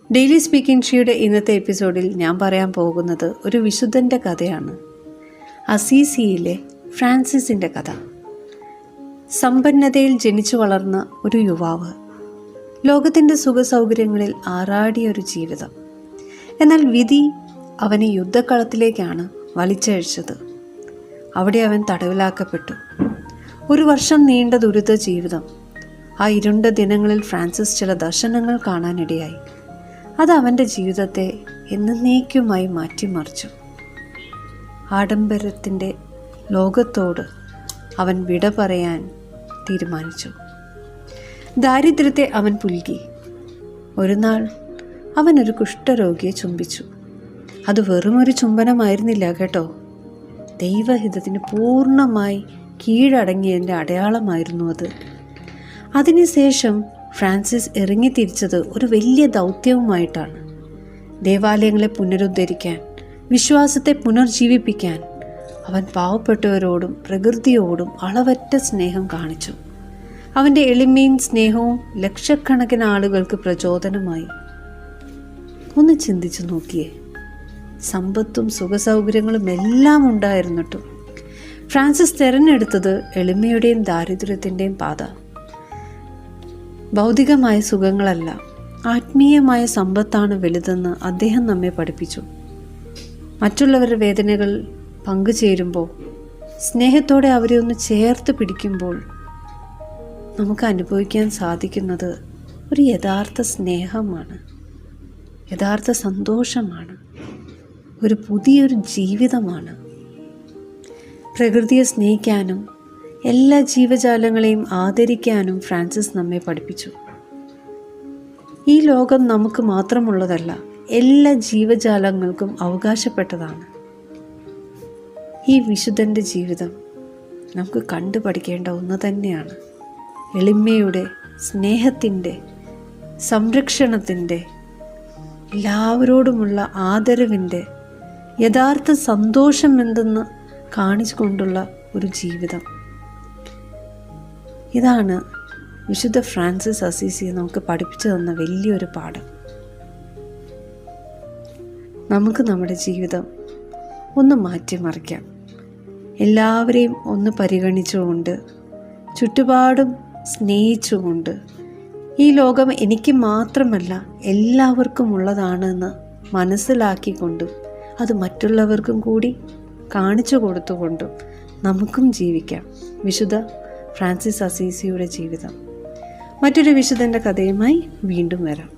Daily speaking ഷീയുടെ ഇന്നത്തെ എപ്പിസോഡിൽ ഞാൻ പറയാൻ പോകുന്നത് ഒരു വിശുദ്ധൻ്റെ കഥയാണ്. അസീസിയിലെ ഫ്രാൻസിസിൻ്റെ കഥ. സമ്പന്നതയിൽ ജനിച്ചു വളർന്ന ഒരു യുവാവ്, ലോകത്തിൻ്റെ സുഖസൗകര്യങ്ങളിൽ ആറാടിയ ഒരു ജീവിതം. എന്നാൽ വിധി അവനെ യുദ്ധക്കളത്തിലേക്കാണ് വലിച്ചഴിച്ചത്. അവിടെ അവൻ തടവിലാക്കപ്പെട്ടു. 1 വർഷം നീണ്ട ദുരിത ജീവിതം. ആ ഇരുണ്ട ദിനങ്ങളിൽ ഫ്രാൻസിസ് ചില ദർശനങ്ങൾ കാണാനിടയായി. അത് അവൻ്റെ ജീവിതത്തെ എന്നേക്കുമായി മാറ്റിമറിച്ചു. ആഡംബരത്തിൻ്റെ ലോകത്തോട് അവൻ വിട പറയാൻ തീരുമാനിച്ചു. ദാരിദ്ര്യത്തെ അവൻ പുൽകി. ഒരു നാൾ അവൻ ഒരു കുഷ്ഠരോഗിയെ ചുംബിച്ചു. അത് വെറുമൊരു ചുംബനമായിരുന്നില്ല കേട്ടോ, ദൈവഹിതത്തിന് പൂർണ്ണമായി കീഴടങ്ങിയതിൻ്റെ അടയാളമായിരുന്നു അത്. അതിനുശേഷം ഫ്രാൻസിസ് ഇറങ്ങിത്തിരിച്ചത് ഒരു വലിയ ദൗത്യവുമായിട്ടാണ്. ദേവാലയങ്ങളെ പുനരുദ്ധരിക്കാൻ, വിശ്വാസത്തെ പുനർജീവിപ്പിക്കാൻ അവൻ പാവപ്പെട്ടവരോടും പ്രകൃതിയോടും അളവറ്റ സ്നേഹം കാണിച്ചു. അവൻ്റെ എളിമയും സ്നേഹവും ലക്ഷക്കണക്കിന് ആളുകൾക്ക് പ്രചോദനമായി. ഒന്ന് ചിന്തിച്ചു നോക്കിയേ, സമ്പത്തും സുഖസൗകര്യങ്ങളും എല്ലാം ഉണ്ടായിരുന്നിട്ടും ഫ്രാൻസിസ് തിരഞ്ഞെടുത്തത് എളിമയുടെയും ദാരിദ്ര്യത്തിൻ്റെയും പാത. ഭൗതികമായ സുഖങ്ങളല്ല, ആത്മീയമായ സമ്പത്താണ് വലുതെന്ന് അദ്ദേഹം നമ്മെ പഠിപ്പിച്ചു. മറ്റുള്ളവരുടെ വേദനകൾ പങ്കുചേരുമ്പോൾ, സ്നേഹത്തോടെ അവരെ ഒന്ന് ചേർത്ത് പിടിക്കുമ്പോൾ നമുക്ക് അനുഭവിക്കാൻ സാധിക്കുന്നത് ഒരു യഥാർത്ഥ സ്നേഹമാണ്, യഥാർത്ഥ സന്തോഷമാണ്, ഒരു പുതിയൊരു ജീവിതമാണ്. പ്രകൃതിയെ സ്നേഹിക്കാനും എല്ലാ ജീവജാലങ്ങളെയും ആദരിക്കാനും ഫ്രാൻസിസ് നമ്മെ പഠിപ്പിച്ചു. ഈ ലോകം നമുക്ക് മാത്രമുള്ളതല്ല, എല്ലാ ജീവജാലങ്ങൾക്കും അവകാശപ്പെട്ടതാണ്. ഈ വിശുദ്ധൻ്റെ ജീവിതം നമുക്ക് കണ്ടുപഠിക്കേണ്ട ഒന്ന് തന്നെയാണ്. എളിമയുടെ, സ്നേഹത്തിൻ്റെ, സംരക്ഷണത്തിൻ്റെ, എല്ലാവരോടുമുള്ള ആദരവിൻ്റെ, യഥാർത്ഥ സന്തോഷം എന്തെന്ന് കാണിച്ചുകൊണ്ടുള്ള ഒരു ജീവിതം. ഇതാണ് വിശുദ്ധ ഫ്രാൻസിസ് അസീസി നമുക്ക് പഠിപ്പിച്ചു തന്ന വലിയൊരു പാഠം. നമുക്ക് നമ്മുടെ ജീവിതം ഒന്ന് മാറ്റിമറിക്കാം. എല്ലാവരെയും ഒന്ന് പരിഗണിച്ചുകൊണ്ട്, ചുറ്റുപാടും സ്നേഹിച്ചുകൊണ്ട്, ഈ ലോകം എനിക്ക് മാത്രമല്ല എല്ലാവർക്കും ഉള്ളതാണെന്ന് മനസ്സിലാക്കിക്കൊണ്ടും അത് മറ്റുള്ളവർക്കും കൂടി കാണിച്ചു കൊടുത്തുകൊണ്ടും നമുക്കും ജീവിക്കാം. വിശുദ്ധ ഫ്രാൻസിസ് അസീസിയുടെ ജീവിതം. മറ്റൊരു വിശുദ്ധൻ്റെ കഥയുമായി വീണ്ടും വരാം.